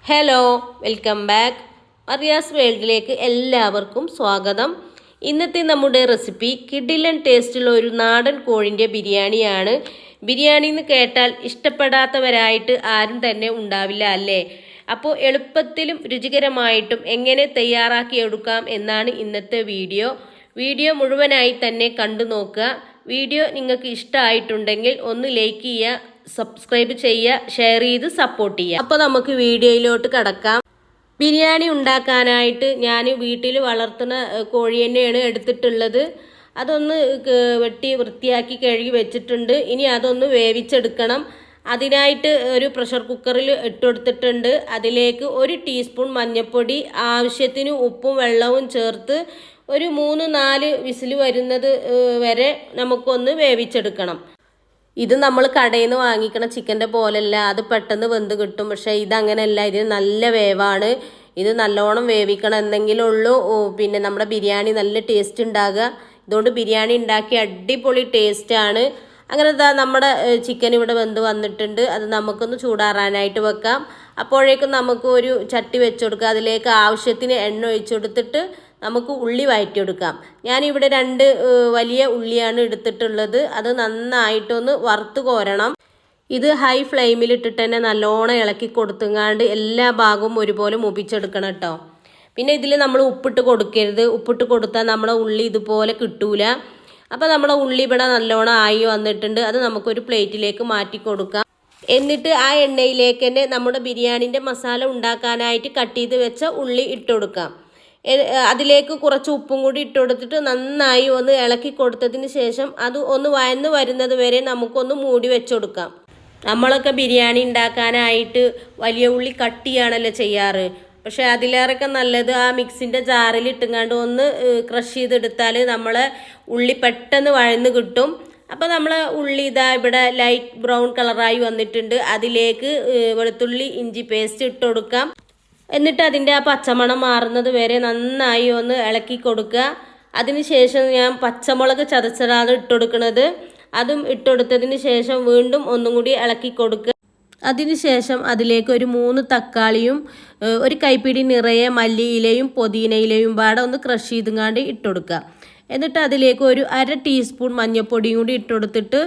Hello, welcome back. മറിയാസ് വേൾഡിലേക്ക് എല്ലാവർക്കും സ്വാഗതം. ഇന്നത്തെ നമ്മുടെ റെസിപ്പി കിടിലൻ ടേസ്റ്റുള്ള ഒരു നാടൻ കോഴിൻ്റെ ബിരിയാണിയാണ്. ബിരിയാണി എന്ന് കേട്ടാൽ ഇഷ്ടപ്പെടാത്തവരായിട്ട് ആരും തന്നെ ഉണ്ടാവില്ല അല്ലേ? അപ്പോൾ എളുപ്പത്തിലും രുചികരമായിട്ടും എങ്ങനെ തയ്യാറാക്കിയെടുക്കാം എന്നാണ് ഇന്നത്തെ വീഡിയോ മുഴുവനായി തന്നെ കണ്ടു നോക്കുക. വീഡിയോ നിങ്ങൾക്ക് ഇഷ്ടമായിട്ടുണ്ടെങ്കിൽ ഒന്ന് ലൈക്ക് ചെയ്യുക, സബ്സ്ക്രൈബ് ചെയ്യുക, ഷെയർ ചെയ്ത് സപ്പോർട്ട് ചെയ്യുക. അപ്പോൾ നമുക്ക് വീഡിയോയിലോട്ട് കടക്കാം. ബിരിയാണി ഉണ്ടാക്കാനായിട്ട് ഞാൻ വീട്ടിൽ വളർത്തുന്ന കോഴി തന്നെയാണ് എടുത്തിട്ടുള്ളത്. അതൊന്ന് വെട്ടി വൃത്തിയാക്കി കഴുകി വെച്ചിട്ടുണ്ട്. ഇനി അതൊന്ന് വേവിച്ചെടുക്കണം. അതിനായിട്ട് ഒരു പ്രഷർ കുക്കറിൽ ഇട്ടെടുത്തിട്ടുണ്ട്. അതിലേക്ക് 1 ടീസ്പൂൺ മഞ്ഞൾപ്പൊടി, ആവശ്യത്തിന് ഉപ്പും വെള്ളവും ചേർത്ത് ഒരു 3-4 വിസിൽ വരുന്നത് വരെ നമുക്കൊന്ന് വേവിച്ചെടുക്കണം. ഇത് നമ്മൾ കടയിൽ നിന്ന് വാങ്ങിക്കണ ചിക്കൻ്റെ പോലെയല്ല, അത് പെട്ടെന്ന് വെന്ത് കിട്ടും. പക്ഷേ ഇതങ്ങനെയല്ല, ഇതിന് നല്ല വേവാണ്. ഇത് നല്ലോണം വേവിക്കണം, എന്തെങ്കിലും ഉള്ളൂ പിന്നെ നമ്മുടെ ബിരിയാണി നല്ല ടേസ്റ്റ് ഉണ്ടാകുക. ഇതുകൊണ്ട് ബിരിയാണി ഉണ്ടാക്കി അടിപൊളി ടേസ്റ്റാണ്. അങ്ങനെ നമ്മുടെ ചിക്കൻ ഇവിടെ വെന്ത് വന്നിട്ടുണ്ട്. അത് നമുക്കൊന്ന് ചൂടാറാനായിട്ട് വെക്കാം. അപ്പോഴേക്കും നമുക്ക് ഒരു ചട്ടി വെച്ച് കൊടുക്കുക. അതിലേക്ക് ആവശ്യത്തിന് എണ്ണ ഒഴിച്ചു കൊടുത്തിട്ട് നമുക്ക് ഉള്ളി വഴറ്റിയെടുക്കാം. ഞാനിവിടെ 2 വലിയ ഉള്ളിയാണ് എടുത്തിട്ടുള്ളത്. അത് നന്നായിട്ടൊന്ന് വറുത്ത് കോരണം. ഇത് ഹൈ ഫ്ലെയിമിലിട്ടിട്ട് തന്നെ നല്ലോണം ഇളക്കി കൊടുത്തുങ്ങാണ്ട് എല്ലാ ഭാഗവും ഒരുപോലെ മുപ്പിച്ചെടുക്കണം കേട്ടോ. പിന്നെ ഇതിൽ നമ്മൾ ഉപ്പിട്ട് കൊടുക്കരുത്. ഉപ്പിട്ട് കൊടുത്താൽ നമ്മുടെ ഉള്ളി ഇതുപോലെ കിട്ടൂല. അപ്പോൾ നമ്മുടെ ഉള്ളി ഇവിടെ നല്ലോണം ആയി വന്നിട്ടുണ്ട്. അത് നമുക്കൊരു പ്ലേറ്റിലേക്ക് മാറ്റി കൊടുക്കാം. എന്നിട്ട് ആ എണ്ണയിലേക്ക് തന്നെ നമ്മുടെ ബിരിയാണിൻ്റെ മസാല ഉണ്ടാക്കാനായിട്ട് കട്ട് ചെയ്ത് വെച്ച ഉള്ളി ഇട്ട് കൊടുക്കാം. അതിലേക്ക് കുറച്ച് ഉപ്പും കൂടി ഇട്ട് കൊടുത്തിട്ട് നന്നായി ഒന്ന് ഇളക്കി കൊടുത്തതിന് ശേഷം അത് ഒന്ന് വഴന്ന് വരുന്നത് വരെ നമുക്കൊന്ന് മൂടി വെച്ച് കൊടുക്കാം. നമ്മളൊക്കെ ബിരിയാണി ഉണ്ടാക്കാനായിട്ട് വലിയ ഉള്ളി കട്ടിയാണല്ലോ ചെയ്യാറ്. പക്ഷേ അതിലേറെയൊക്കെ നല്ലത് ആ മിക്സിൻ്റെ ജാറിൽ ഇട്ടുങ്ങാണ്ട് ഒന്ന് ക്രഷ് ചെയ്തെടുത്താൽ നമ്മളെ ഉള്ളി പെട്ടെന്ന് വഴന്ന് കിട്ടും. അപ്പോൾ നമ്മൾ ഉള്ളി ഇതാ ഇവിടെ ലൈറ്റ് ബ്രൗൺ കളറായി വന്നിട്ടുണ്ട്. അതിലേക്ക് വെളുത്തുള്ളി ഇഞ്ചി പേസ്റ്റ് ഇട്ട് കൊടുക്കാം. എന്നിട്ട് അതിൻ്റെ ആ പച്ചമണം മാറുന്നത് വരെ നന്നായി ഒന്ന് ഇളക്കി കൊടുക്കുക. അതിനുശേഷം ഞാൻ പച്ചമുളക് ചതച്ചതാണ് ഇട്ട് കൊടുക്കുന്നത്. അതും ഇട്ടുകൊടുത്തതിന് ശേഷം വീണ്ടും ഒന്നും കൂടി ഇളക്കി കൊടുക്കുക. അതിനുശേഷം അതിലേക്ക് ഒരു 3 തക്കാളിയും ഒരു കൈപ്പിടി നിറയെ മല്ലിയിലയും പുതിനയിലയും പാടെ ഒന്ന് ക്രഷ് ചെയ്തുങ്ങാണ്ട് ഇട്ടുകൊടുക്കുക. എന്നിട്ട് അതിലേക്ക് ഒരു 1/2 ടീസ്പൂൺ മഞ്ഞൾപ്പൊടിയും കൂടി ഇട്ടുകൊടുത്തിട്ട്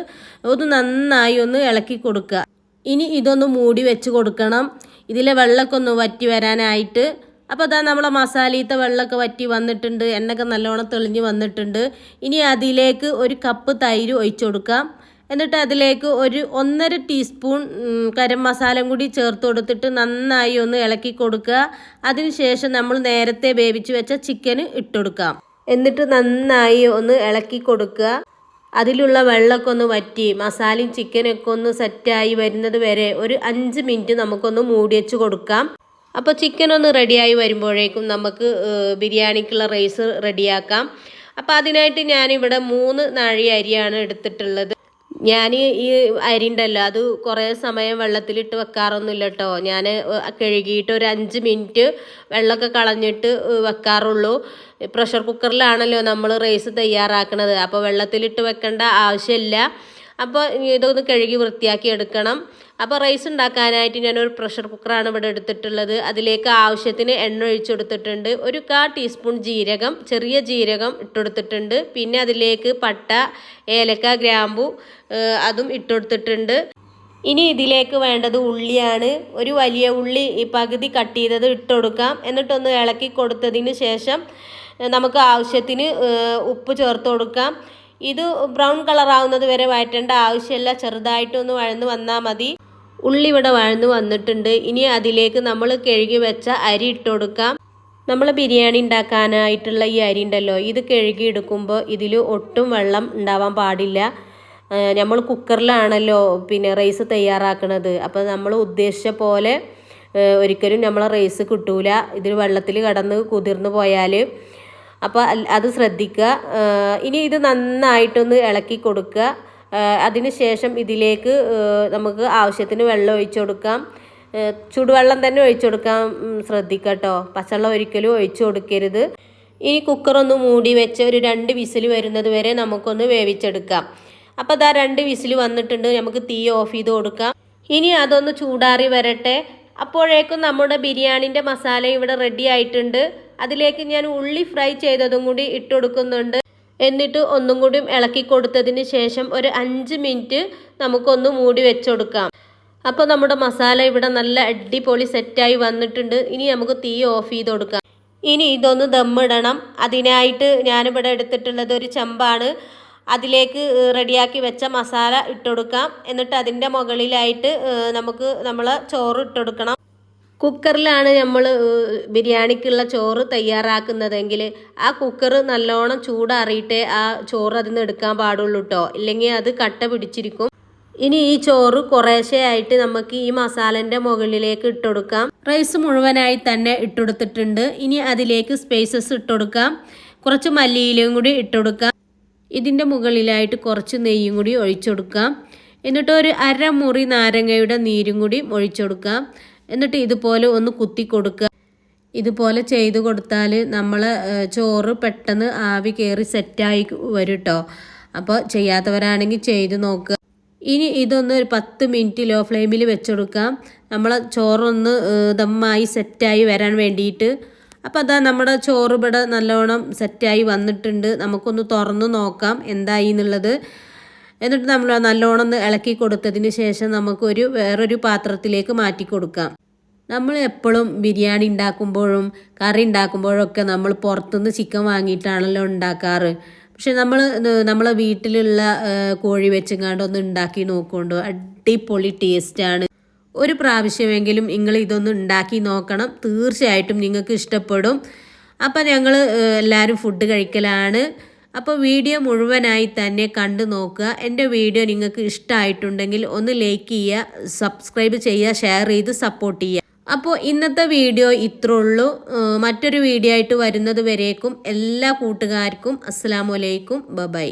ഒന്ന് നന്നായി ഒന്ന് ഇളക്കി കൊടുക്കുക. ഇനി ഇതൊന്ന് മൂടി വെച്ച് കൊടുക്കണം, ഇതിലെ വെള്ളമൊക്കെ ഒന്ന് വറ്റി വരാനായിട്ട്. അപ്പോൾ അതാ നമ്മളെ മസാലയിലത്തെ വെള്ളമൊക്കെ വറ്റി വന്നിട്ടുണ്ട്, എണ്ണയൊക്കെ നല്ലോണം തെളിഞ്ഞ് വന്നിട്ടുണ്ട്. ഇനി അതിലേക്ക് 1 കപ്പ് തൈര് ഒഴിച്ചു കൊടുക്കാം. എന്നിട്ട് അതിലേക്ക് ഒരു 1.5 ടീസ്പൂൺ ഗരം മസാല കൂടി ചേർത്ത് കൊടുത്തിട്ട് നന്നായി ഒന്ന് ഇളക്കി കൊടുക്കുക. അതിനുശേഷം നമ്മൾ നേരത്തെ വേവിച്ച് വെച്ച ചിക്കന് ഇട്ടുകൊടുക്കാം. എന്നിട്ട് നന്നായി ഒന്ന് ഇളക്കി കൊടുക്കുക. അതിലുള്ള വെള്ളമൊക്കെ ഒന്ന് വറ്റി മസാലയും ചിക്കനൊക്കെ ഒന്ന് സെറ്റായി വരുന്നത് വരെ ഒരു 5 മിനിറ്റ് നമുക്കൊന്ന് മൂടി വെച്ച് കൊടുക്കാം. അപ്പോൾ ചിക്കൻ ഒന്ന് റെഡിയായി വരുമ്പോഴേക്കും നമുക്ക് ബിരിയാണിക്കുള്ള റൈസ് റെഡിയാക്കാം. അപ്പോൾ അതിനായിട്ട് ഞാനിവിടെ 3 നാഴി അരിയാണ് എടുത്തിട്ടുള്ളത്. ഞാൻ ഈ അരി ഉണ്ടല്ലോ അത് കുറേ സമയം വെള്ളത്തിലിട്ട് വെക്കാറൊന്നുമില്ല കേട്ടോ. ഞാൻ കഴുകിയിട്ട് ഒരു 5 മിനിറ്റ് വെള്ളമൊക്കെ കളഞ്ഞിട്ട് വെക്കാറുള്ളൂ. പ്രഷർ കുക്കറിലാണല്ലോ നമ്മൾ റൈസ് തയ്യാറാക്കുന്നത്, അപ്പോൾ വെള്ളത്തിലിട്ട് വെക്കേണ്ട ആവശ്യമില്ല. അപ്പോൾ ഇതൊന്ന് കഴുകി വൃത്തിയാക്കി എടുക്കണം. അപ്പോൾ റൈസ് ഉണ്ടാക്കാനായിട്ട് ഞാനൊരു പ്രഷർ കുക്കറാണ് ഇവിടെ എടുത്തിട്ടുള്ളത്. അതിലേക്ക് ആവശ്യത്തിന് എണ്ണ ഒഴിച്ചു കൊടുത്തിട്ടുണ്ട്. ഒരു 1/4 ടീസ്പൂൺ ജീരകം, ചെറിയ ജീരകം ഇട്ടുകൊടുത്തിട്ടുണ്ട്. പിന്നെ അതിലേക്ക് പട്ട, ഏലക്ക, ഗ്രാമ്പു അതും ഇട്ടുകൊടുത്തിട്ടുണ്ട്. ഇനി ഇതിലേക്ക് വേണ്ടത് ഉള്ളിയാണ്. ഒരു വലിയ ഉള്ളി ഈ പകുതി കട്ട് ചെയ്തത് ഇട്ട് കൊടുക്കാം. എന്നിട്ടൊന്ന് ഇളക്കി കൊടുത്തതിന് ശേഷം നമുക്ക് ആവശ്യത്തിന് ഉപ്പ് ചേർത്ത് കൊടുക്കാം. ഇത് ബ്രൗൺ കളറാവുന്നത് വരെ വഴറ്റേണ്ട ആവശ്യമില്ല, ചെറുതായിട്ടൊന്ന് വഴന്ന് വന്നാൽ മതി. ഉള്ളി ഇവിടെ വഴന്ന് വന്നിട്ടുണ്ട്. ഇനി അതിലേക്ക് നമ്മൾ കഴുകി വെച്ച അരി ഇട്ട് കൊടുക്കാം. നമ്മൾ ബിരിയാണി ഉണ്ടാക്കാനായിട്ടുള്ള ഈ അരി ഉണ്ടല്ലോ, ഇത് കഴുകി എടുക്കുമ്പോൾ ഇതിൽ ഒട്ടും വെള്ളം ഉണ്ടാവാൻ പാടില്ല. നമ്മൾ കുക്കറിലാണല്ലോ പിന്നെ റൈസ് തയ്യാറാക്കുന്നത്. അപ്പോൾ നമ്മൾ ഉദ്ദേശിച്ച പോലെ ഒരിക്കലും നമ്മളെ റൈസ് കിട്ടൂല, ഇതിൽ വെള്ളത്തിൽ കിടന്ന് കുതിർന്ന് പോയാൽ. അപ്പോൾ അത് ശ്രദ്ധിക്കുക. ഇനി ഇത് നന്നായിട്ടൊന്ന് ഇളക്കി കൊടുക്കുക. അതിനുശേഷം ഇതിലേക്ക് നമുക്ക് ആവശ്യത്തിന് വെള്ളം ഒഴിച്ചു കൊടുക്കാം. ചൂടുവെള്ളം തന്നെ ഒഴിച്ചു കൊടുക്കാൻ ശ്രദ്ധിക്കുക കേട്ടോ, പച്ചവെള്ളം ഒരിക്കലും ഒഴിച്ചു കൊടുക്കരുത്. ഇനി കുക്കറൊന്ന് മൂടി വെച്ച് ഒരു 2 വിസിൽ വരുന്നത് വരെ നമുക്കൊന്ന് വേവിച്ചെടുക്കാം. അപ്പോൾ അതാ 2 വിസിൽ വന്നിട്ടുണ്ട്. നമുക്ക് തീ ഓഫ് ചെയ്ത് കൊടുക്കാം. ഇനി അതൊന്ന് ചൂടാറി വരട്ടെ. അപ്പോഴേക്കും നമ്മുടെ ബിരിയാണിൻ്റെ മസാല ഇവിടെ റെഡി ആയിട്ടുണ്ട്. അതിലേക്ക് ഞാൻ ഉള്ളി ഫ്രൈ ചെയ്തതും കൂടി ഇട്ട് കൊടുക്കുന്നുണ്ട്. എന്നിട്ട് ഒന്നും കൂടി ഇളക്കി കൊടുത്തതിന് ശേഷം ഒരു 5 മിനിറ്റ് നമുക്കൊന്ന് മൂടി വെച്ചെടുക്കാം. അപ്പോൾ നമ്മുടെ മസാല ഇവിടെ നല്ല അടിപൊളി സെറ്റായി വന്നിട്ടുണ്ട്. ഇനി നമുക്ക് തീ ഓഫ് ചെയ്ത് കൊടുക്കാം. ഇനി ഇതൊന്ന് ദമ്മിടണം. അതിനായിട്ട് ഞാനിവിടെ എടുത്തിട്ടുള്ളത് ഒരു ചെമ്പാണ്. അതിലേക്ക് റെഡിയാക്കി വെച്ച മസാല ഇട്ടുകൊടുക്കാം. എന്നിട്ട് അതിൻ്റെ മുകളിലായിട്ട് നമുക്ക് നമ്മളെ ചോറ് ഇട്ടുകൊടുക്കണം. കുക്കറിലാണ് നമ്മൾ ബിരിയാണിക്കുള്ള ചോറ് തയ്യാറാക്കുന്നതെങ്കിൽ ആ കുക്കർ നല്ലോണം ചൂടാറിയിട്ടേ ആ ചോറ് അതിൽ നിന്ന് എടുക്കാൻ പാടുള്ളൂ കേട്ടോ. ഇല്ലെങ്കിൽ അത് കട്ട പിടിച്ചിരിക്കും. ഇനി ഈ ചോറ് കുറേശ്ശെ ആയിട്ട് നമുക്ക് ഈ മസാലൻ്റെ മുകളിലേക്ക് ഇട്ടുകൊടുക്കാം. റൈസ് മുഴുവനായി തന്നെ ഇട്ടുകൊടുത്തിട്ടുണ്ട്. ഇനി അതിലേക്ക് സ്പൈസസ് ഇട്ടുകൊടുക്കാം. കുറച്ച് മല്ലിയിലയും കൂടി ഇട്ടുകൊടുക്കാം. ഇതിൻ്റെ മുകളിലായിട്ട് കുറച്ച് നെയ്യും കൂടി ഒഴിച്ചെടുക്കാം. എന്നിട്ട് ഒരു അരമുറി നാരങ്ങയുടെ നീരും കൂടി ഒഴിച്ചെടുക്കാം. എന്നിട്ട് ഇതുപോലെ ഒന്ന് കുത്തി കൊടുക്കുക. ഇതുപോലെ ചെയ്ത് കൊടുത്താൽ നമ്മളെ ചോറ് പെട്ടെന്ന് ആവി കയറി സെറ്റായി വരും കേട്ടോ. അപ്പോൾ ചെയ്യാത്തവരാണെങ്കിൽ ചെയ്ത് നോക്കുക. ഇനി ഇതൊന്ന് ഒരു 10 മിനിറ്റ് ലോ ഫ്ലെയിമിൽ വെച്ചെടുക്കാം. നമ്മളെ ചോറൊന്ന് ദമ്മായി സെറ്റായി വരാൻ വേണ്ടിയിട്ട്. അപ്പോൾ അതാ നമ്മുടെ ചോറ് ഇവിടെ നല്ലോണം സെറ്റായി വന്നിട്ടുണ്ട്. നമുക്കൊന്ന് തുറന്ന് നോക്കാം എന്തായി എന്നുള്ളത്. എന്നിട്ട് നമ്മൾ നല്ലോണം ഒന്ന് ഇളക്കി കൊടുത്തതിന് ശേഷം നമുക്കൊരു വേറൊരു പാത്രത്തിലേക്ക് മാറ്റി കൊടുക്കാം. നമ്മൾ എപ്പോഴും ബിരിയാണി ഉണ്ടാക്കുമ്പോഴും കറി ഉണ്ടാക്കുമ്പോഴൊക്കെ നമ്മൾ പുറത്തുനിന്ന് ചിക്കൻ വാങ്ങിയിട്ടാണല്ലോ ഉണ്ടാക്കാറ്. പക്ഷെ നമ്മളെ വീട്ടിലുള്ള കോഴി വെച്ചെങ്ങാണ്ടൊന്ന് ഉണ്ടാക്കി നോക്കുകൊണ്ടോ അടിപൊളി ടേസ്റ്റാണ്. ഒരു പ്രാവശ്യമെങ്കിലും നിങ്ങൾ ഇതൊന്ന് ഉണ്ടാക്കി നോക്കണം. തീർച്ചയായിട്ടും നിങ്ങൾക്ക് ഇഷ്ടപ്പെടും. അപ്പം ഞങ്ങൾ എല്ലാവരും ഫുഡ് കഴിക്കലാണ്. അപ്പോൾ വീഡിയോ മുഴുവനായി തന്നെ കണ്ടു നോക്കുക. എൻ്റെ വീഡിയോ നിങ്ങൾക്ക് ഇഷ്ടമായിട്ടുണ്ടെങ്കിൽ ഒന്ന് ലൈക്ക് ചെയ്യുക, സബ്സ്ക്രൈബ് ചെയ്യുക, ഷെയർ ചെയ്ത് സപ്പോർട്ട് ചെയ്യുക. അപ്പോൾ ഇന്നത്തെ വീഡിയോ ഇത്രേ ഉള്ളൂ. മറ്റൊരു വീഡിയോ ആയിട്ട് വരുന്നത് വരേക്കും എല്ലാ കൂട്ടുകാർക്കും അസ്സലാമു അലൈക്കും. ബൈ.